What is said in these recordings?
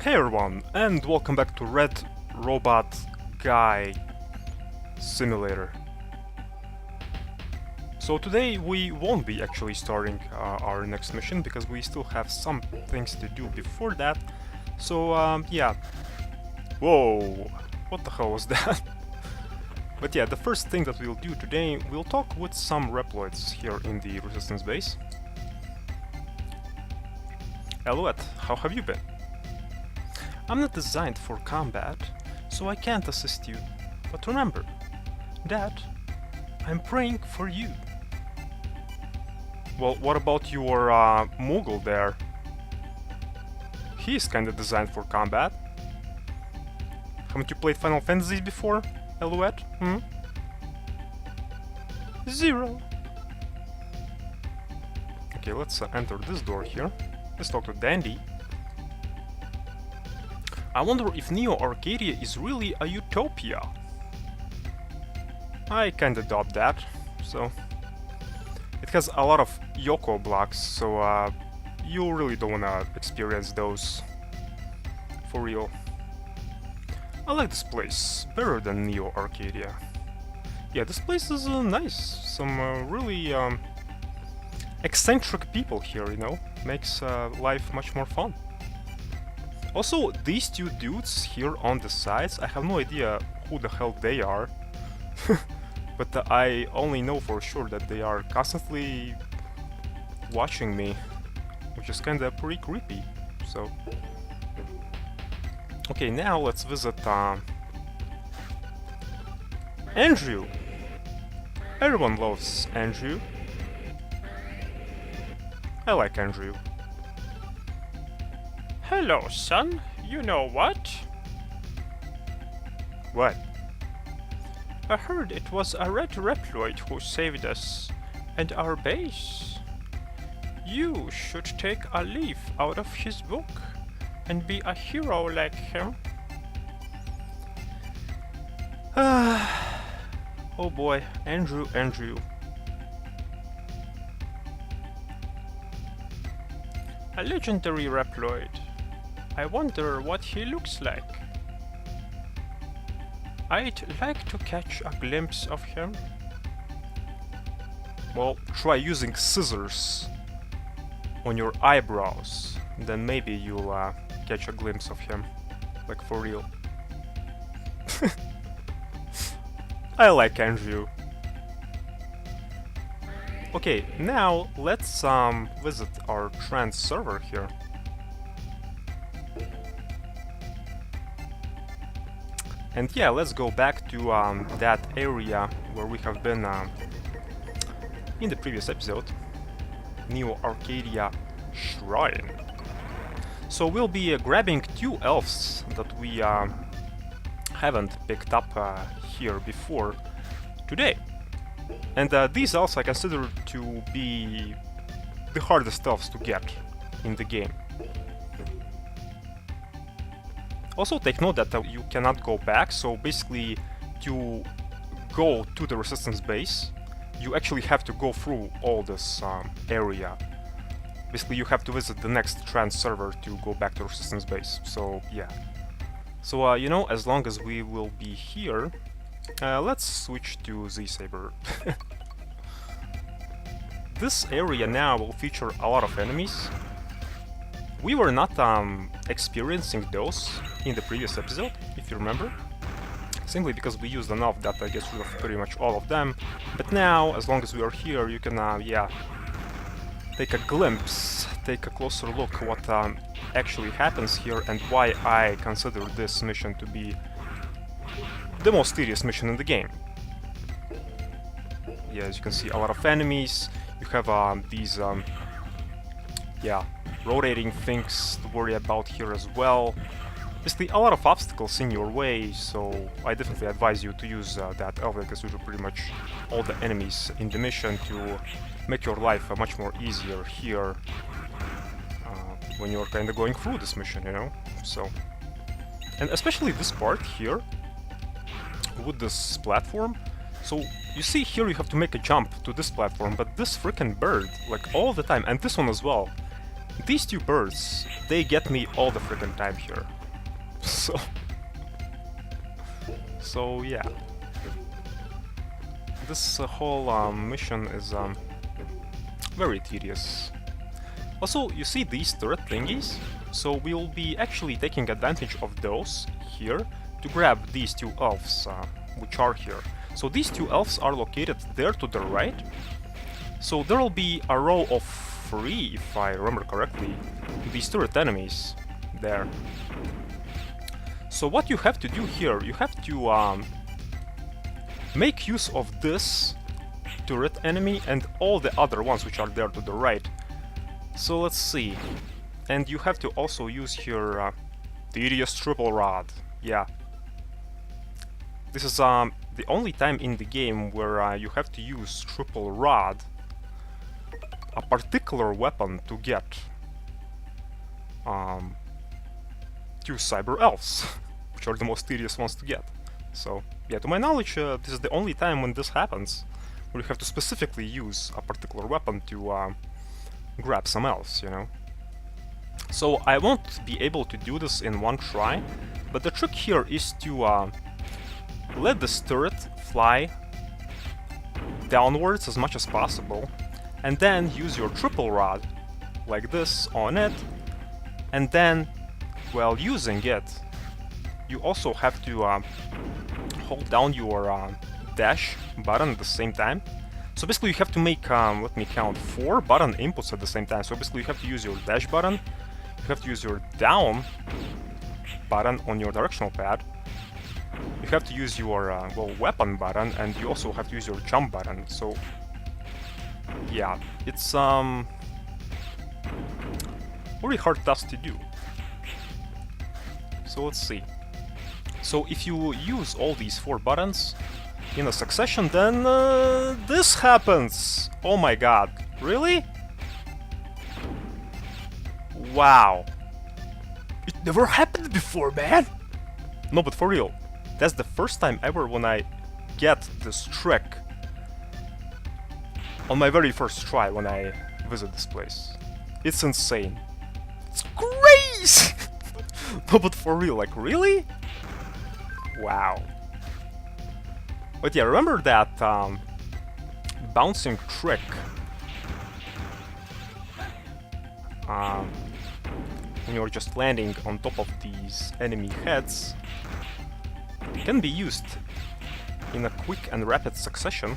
Hey everyone, and welcome back to Red Robot Guy Simulator. So today we won't be actually starting our next mission because we still have some things to do before that. So yeah. Whoa, what the hell was that? But yeah, the first thing that we'll do today, we'll talk with some Reploids here in the Resistance base. Alouette, how have you been? I'm not designed for combat, so I can't assist you. But remember, that I'm praying for you. Well, what about your Moogle there? He's kinda designed for combat. Haven't you played Final Fantasy before, Alouette? Zero. Okay, let's enter this door here. Let's talk to Dandy. I wonder if Neo Arcadia is really a utopia. I kinda doubt that, so... It has a lot of Yoko blocks, so you really don't wanna experience those. For real. I like this place, better than Neo Arcadia. Yeah, this place is nice. Some really eccentric people here, you know? Makes life much more fun. Also, these two dudes here on the sides, I have no idea who the hell they are. But I only know for sure that they are constantly watching me, which is kinda pretty creepy, so... Okay, now let's visit Andrew! Everyone loves Andrew. I like Andrew. Hello, son. You know what? What? I heard it was a red Reploid who saved us and our base. You should take a leaf out of his book and be a hero like him. Oh boy, Andrew. A legendary Reploid. I wonder what he looks like. I'd like to catch a glimpse of him. Well, try using scissors on your eyebrows, then maybe you'll catch a glimpse of him, like for real. I like Andrew. Okay, now let's visit our trans server here. And yeah, let's go back to that area where we have been in the previous episode, Neo Arcadia Shrine. So we'll be grabbing two elves that we haven't picked up here before today. And these elves I consider to be the hardest elves to get in the game. Also take note that you cannot go back, so basically to go to the Resistance base, you actually have to go through all this area. Basically you have to visit the next trans server to go back to Resistance base, so yeah. So you know, as long as we will be here, let's switch to Z-Saber. This area now will feature a lot of enemies. We were not experiencing those in the previous episode, if you remember, simply because we used enough that I get rid of pretty much all of them. But now, as long as we are here, you can, yeah, take a glimpse, take a closer look what actually happens here and why I consider this mission to be the most tedious mission in the game. Yeah, as you can see, a lot of enemies. You have these, yeah, rotating things to worry about here as well. Basically, a lot of obstacles in your way, so I definitely advise you to use that elf that gets rid of pretty much all the enemies in the mission to make your life much more easier here when you're kind of going through this mission, you know? So, and especially this part here with this platform. So you see here you have to make a jump to this platform, but this freaking bird, like all the time, and this one as well, these two birds, they get me all the freaking time here. So yeah. This whole mission is very tedious. Also, you see these turret thingies? So we'll be actually taking advantage of those here to grab these two elves, which are here. So these two elves are located there to the right. So there will be a row of 3, if I remember correctly, these turret enemies there. So what you have to do here, you have to make use of this turret enemy and all the other ones which are there to the right. So let's see. And you have to also use your tedious triple rod. Yeah. This is the only time in the game where you have to use triple rod, a particular weapon, to get two cyber elves, which are the most tedious ones to get. So yeah, to my knowledge, this is the only time when this happens, where you have to specifically use a particular weapon to grab some elves, you know. So I won't be able to do this in one try, but the trick here is to let this turret fly downwards as much as possible, and then use your triple rod, like this, on it, and then, while using it, you also have to hold down your dash button at the same time. So basically you have to make, let me count, 4 button inputs at the same time. So basically you have to use your dash button, you have to use your down button on your directional pad, you have to use your well, weapon button, and you also have to use your jump button. So yeah, it's very hard task to do. So let's see. So if you use all these 4 buttons in a succession, then this happens! Oh my god, really? Wow. It never happened before, man! No, but for real, that's the first time ever when I get this trick on my very first try when I visit this place. It's insane. It's crazy! No, but for real, like, really? Wow. But yeah, remember that bouncing trick when you're just landing on top of these enemy heads can be used in a quick and rapid succession.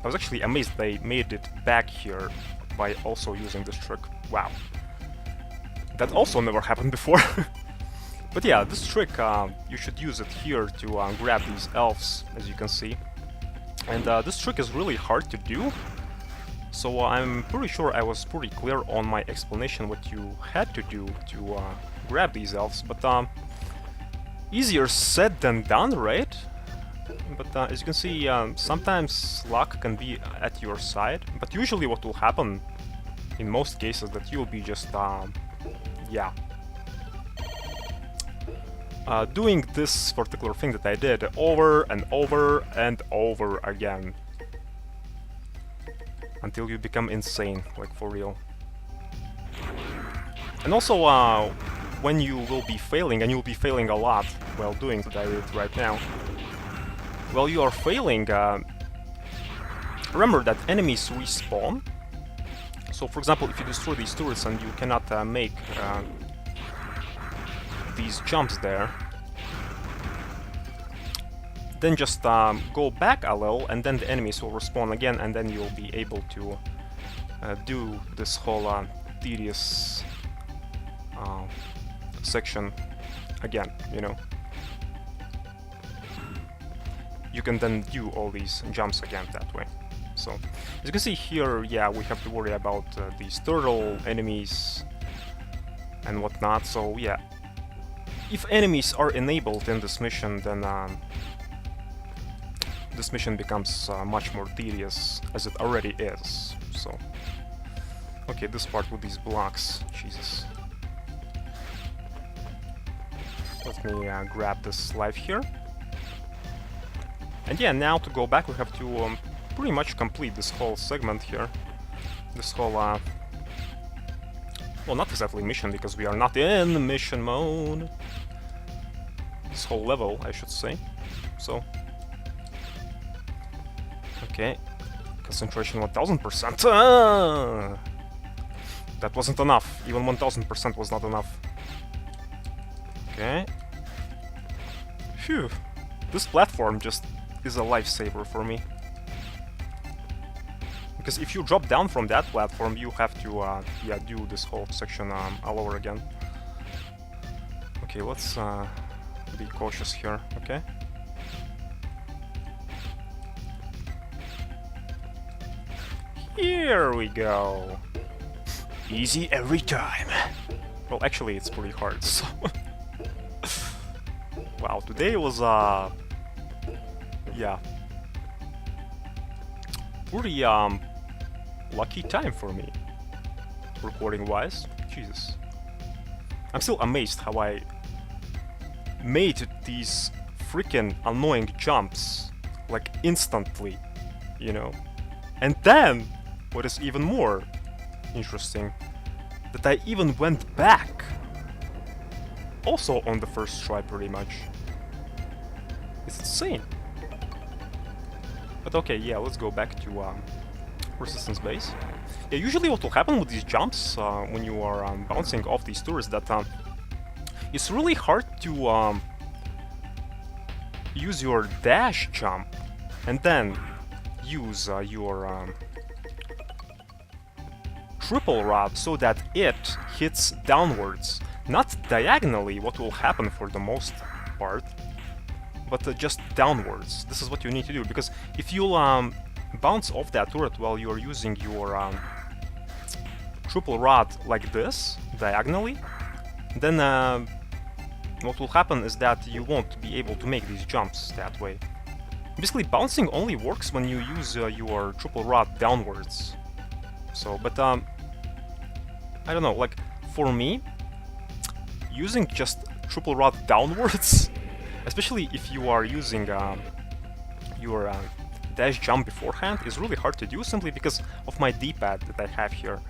I was actually amazed they made it back here by also using this trick. Wow. That also never happened before. But yeah, this trick, you should use it here to grab these elves, as you can see. And this trick is really hard to do, so I'm pretty sure I was pretty clear on my explanation what you had to do to grab these elves, but easier said than done, right? But as you can see, sometimes luck can be at your side, but usually what will happen in most cases that you'll be just, yeah, doing this particular thing that I did over and over and over again until you become insane, like for real. And also, when you will be failing, and you'll be failing a lot while doing what I did right now, while you are failing, remember that enemies respawn. So for example, if you destroy these turrets and you cannot make these jumps there, then just go back a little, and then the enemies will respawn again, and then you'll be able to do this whole tedious section again, you know. You can then do all these jumps again that way. So, as you can see here, yeah, we have to worry about these turtle enemies and whatnot, so yeah. If enemies are enabled in this mission, then this mission becomes much more tedious, as it already is, so... Okay, this part with these blocks, Jesus. Let me grab this life here. And yeah, now to go back we have to pretty much complete this whole segment here. This whole Well, not exactly mission, because we are not in mission mode. This whole level, I should say. So... Okay. Concentration 1000%. Ah! That wasn't enough. Even 1000% was not enough. Okay. Phew. This platform just is a lifesaver for me. Because if you drop down from that platform, you have to, yeah, do this whole section all over again. Okay, let's be cautious here, okay? Here we go! Easy every time! Well, actually, it's pretty hard, so... Wow, today was, yeah... pretty, lucky time for me, recording-wise. Jesus. I'm still amazed how I made these freaking annoying jumps, like, instantly, you know? And then, what is even more interesting, that I even went back, also on the first try, pretty much. It's insane. But okay, yeah, let's go back to Resistance Base. Yeah, usually what will happen with these jumps when you are bouncing off these turrets, that it's really hard to use your dash jump and then use your triple rod so that it hits downwards, not diagonally, what will happen for the most part, but just downwards. This is what you need to do, because if you bounce off that turret while you're using your triple rod like this, diagonally, then what will happen is that you won't be able to make these jumps that way. Basically, bouncing only works when you use your triple rod downwards. So, but I don't know, like, for me, using just triple rod downwards, especially if you are using your dash jump beforehand, is really hard to do, simply because of my D-pad that I have here.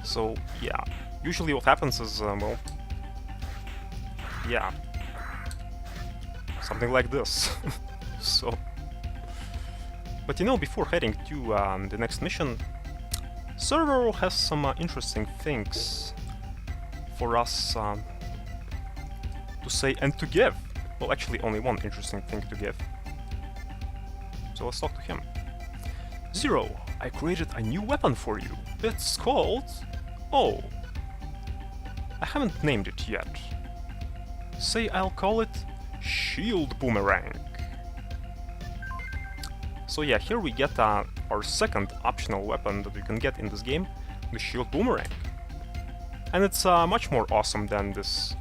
So, yeah, usually what happens is, well, yeah, something like this. So, but you know, before heading to the next mission, server has some interesting things for us to say and to give. Well, actually, only one interesting thing to give. So let's talk to him. Zero, I created a new weapon for you. It's called... Oh. I haven't named it yet. Say I'll call it Shield Boomerang. So yeah, here we get our second optional weapon that we can get in this game, the Shield Boomerang. And it's much more awesome than this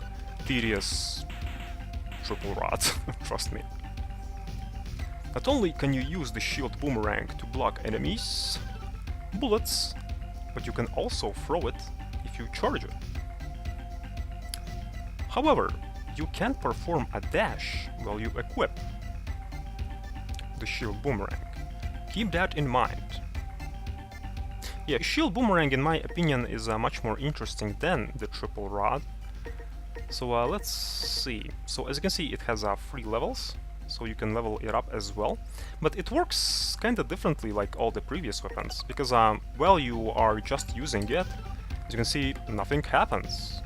tedious triple rod, trust me. Not only can you use the Shield Boomerang to block enemies, bullets, but you can also throw it if you charge it. However, you can't perform a dash while you equip the Shield Boomerang. Keep that in mind. Yeah, Shield Boomerang, in my opinion, is much more interesting than the triple rod. So let's see. So as you can see, it has 3 levels, so you can level it up as well. But it works kinda differently like all the previous weapons, because while you are just using it, as you can see, nothing happens.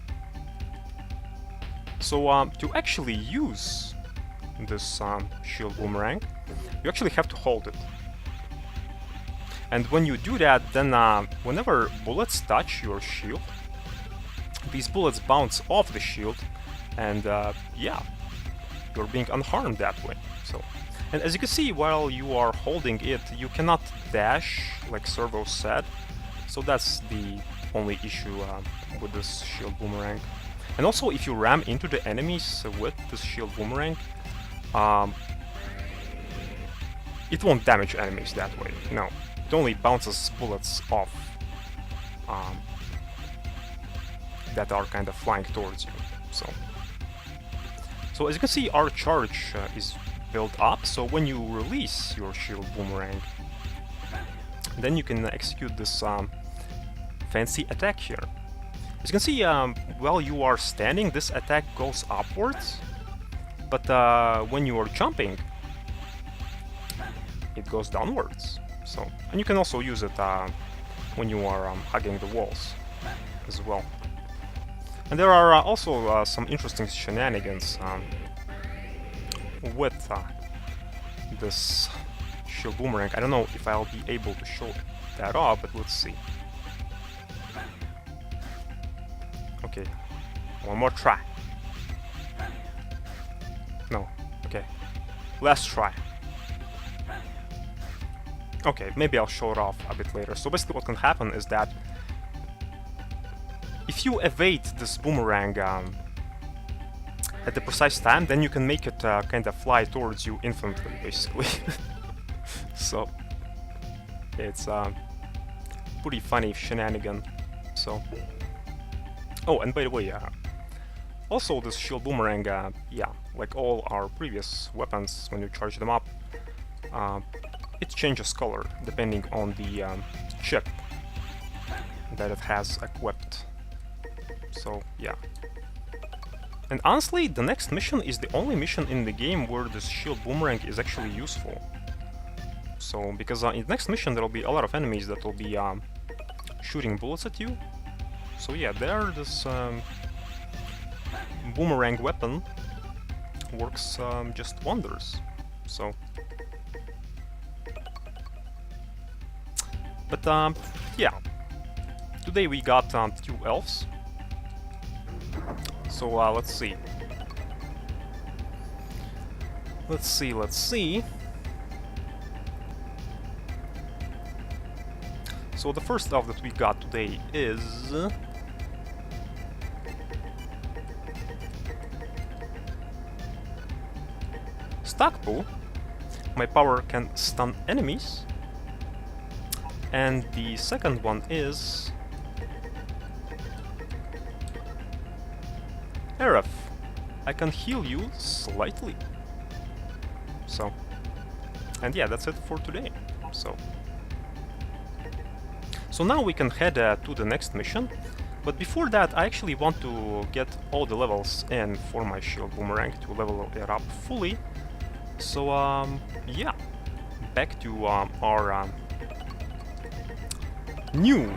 So to actually use this Shield Boomerang, you actually have to hold it. And when you do that, then whenever bullets touch your shield, these bullets bounce off the shield, and yeah, you're being unharmed that way. So, and as you can see, while you are holding it, you cannot dash, like Servo said. So that's the only issue with this Shield Boomerang. And also, if you ram into the enemies with this Shield Boomerang, it won't damage enemies that way. No, it only bounces bullets off that are kind of flying towards you. So as you can see, our charge is built up. So when you release your Shield Boomerang, then you can execute this fancy attack here. As you can see, while you are standing, this attack goes upwards, but when you are jumping, it goes downwards. So, and you can also use it when you are hugging the walls as well. And there are also some interesting shenanigans with this shield boomerang. I don't know if I'll be able to show that off, but let's see. Okay, one more try. No, okay, last try. Okay, maybe I'll show it off a bit later. So basically what can happen is that if you evade this boomerang at the precise time, then you can make it kind of fly towards you infinitely, basically. So it's pretty funny shenanigan. So, oh, and by the way, also this shield boomerang, yeah, like all our previous weapons, when you charge them up, it changes color depending on the chip that it has equipped. So yeah. And honestly, the next mission is the only mission in the game where this shield boomerang is actually useful. So, because in the next mission there will be a lot of enemies that will be shooting bullets at you. So yeah, there this boomerang weapon works just wonders. So, but yeah, today we got 2 elves. So let's see. Let's see. So the first elf that we got today is Stakpo. My power can stun enemies. And the second one is Aref. I can heal you slightly. So, and yeah, that's it for today. So now we can head to the next mission. But before that, I actually want to get all the levels in for my shield boomerang to level it up fully. So yeah, back to our new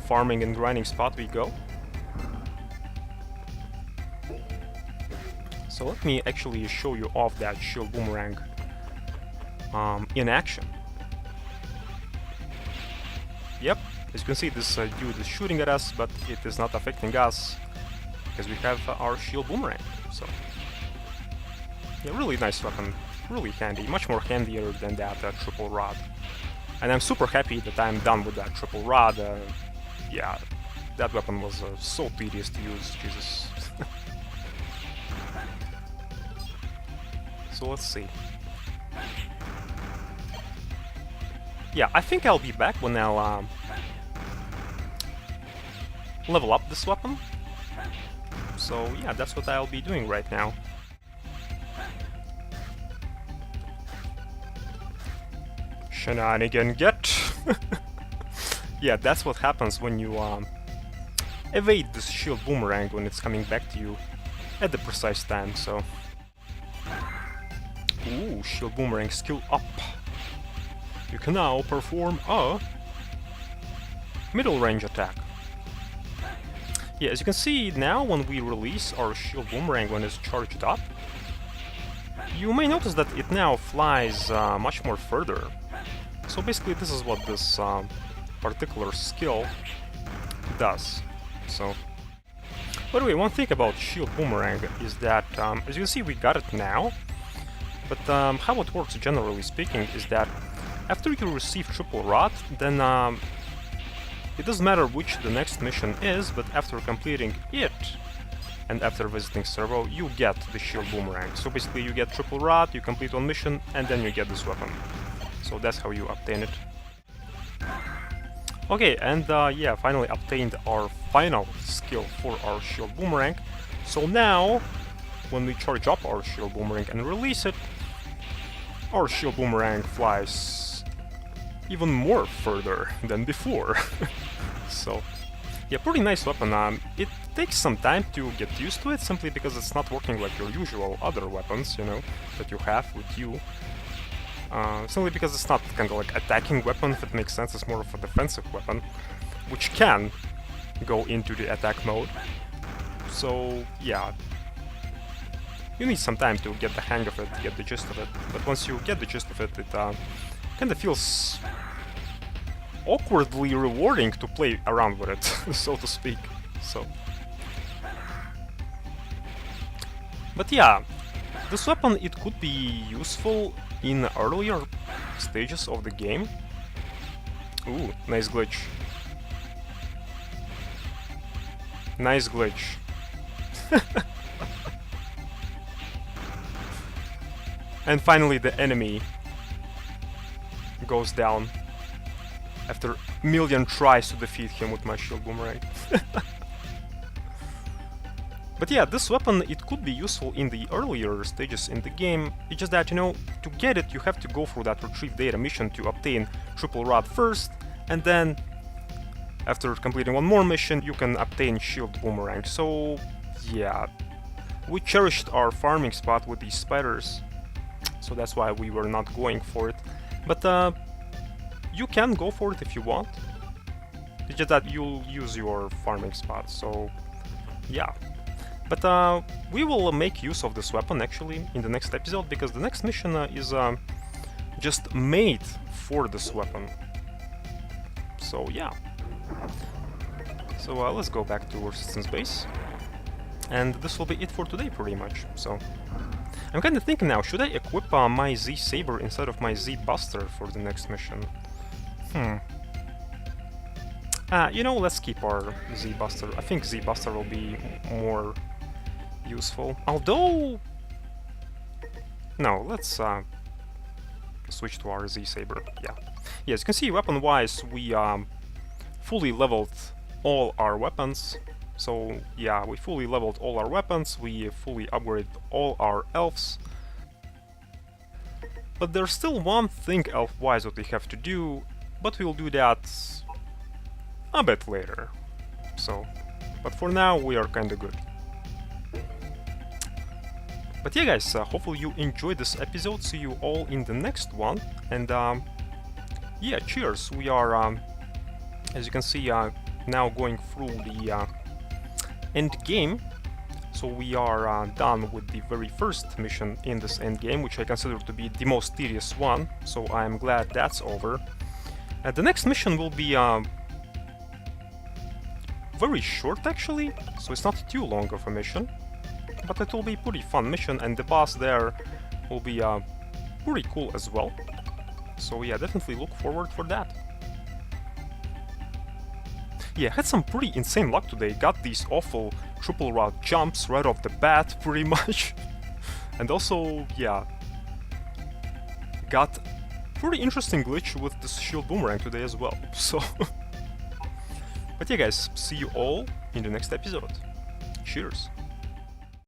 farming and grinding spot we go. So let me actually show you off that shield boomerang in action. Yep, as you can see, this dude is shooting at us, but it is not affecting us because we have our shield boomerang. So yeah, really nice weapon, really handy, much more handier than that triple rod. And I'm super happy that I'm done with that triple rod. Yeah, that weapon was so tedious to use, Jesus. So let's see. Yeah, I think I'll be back when I'll level up this weapon. So yeah, that's what I'll be doing right now. Shenanigan get! Yeah, that's what happens when you evade this shield boomerang when it's coming back to you at the precise time, so... Ooh, shield boomerang skill up. You can now perform a middle range attack. Yeah, as you can see now, when we release our shield boomerang when it's charged up, you may notice that it now flies much more further. So basically this is what this particular skill does. So, by the way, one thing about shield boomerang is that, as you can see, we got it now, but how it works generally speaking is that after you receive triple rod, then it doesn't matter which the next mission is, but after completing it and after visiting Servo, you get the shield boomerang. So basically you get triple rod, you complete one mission, and then you get this weapon. So that's how you obtain it. Okay, and yeah, finally obtained our final skill for our shield boomerang. So now, when we charge up our shield boomerang and release it, our shield boomerang flies even more further than before. So Yeah, pretty nice weapon. It takes some time to get used to it, simply because it's not working like your usual other weapons, you know, that you have with you. Simply because it's not kind of like attacking weapon, if it makes sense. It's more of a defensive weapon, which can go into the attack mode. So yeah, you need some time to get the hang of it, get the gist of it. But once you get the gist of it, it kind of feels awkwardly rewarding to play around with it, so to speak. So, but yeah, this weapon, it could be useful in earlier stages of the game. Ooh, nice glitch. Nice glitch. And finally the enemy goes down after a million tries to defeat him with my shield boomerang. But yeah, this weapon, it could be useful in the earlier stages in the game. It's just that, you know, to get it, you have to go through that retrieve data mission to obtain triple rod first, and then after completing one more mission, you can obtain shield boomerang. So yeah, we cherished our farming spot with these spiders, so that's why we were not going for it. But you can go for it if you want. It's just that you'll use your farming spot, so yeah. But we will make use of this weapon actually in the next episode, because the next mission is just made for this weapon. So yeah. So let's go back to Resistance base. And this will be it for today pretty much. So I'm kind of thinking now, should I equip my Z Saber instead of my Z Buster for the next mission? You know, let's keep our Z Buster. I think Z Buster will be more useful. Although, no, let's switch to our Z Saber. Yeah. Yeah, as you can see, weapon-wise, we fully leveled all our weapons. So yeah, we fully leveled all our weapons. We fully upgraded all our elves. But there's still one thing elf-wise that we have to do, but we'll do that a bit later. So, but for now, we are kinda good. But yeah, guys, hopefully you enjoyed this episode. See you all in the next one. And yeah, cheers. We are, as you can see, now going through the end game. So we are done with the very first mission in this end game, which I consider to be the most tedious one. So I am glad that's over. The next mission will be very short actually, so it's not too long of a mission. But it will be a pretty fun mission, and the boss there will be pretty cool as well. So yeah, definitely look forward for that. Yeah, I had some pretty insane luck today. Got these awful triple rod jumps right off the bat, pretty much. And also, yeah, got pretty interesting glitch with this shield boomerang today as well. So, but yeah, guys, see you all in the next episode. Cheers.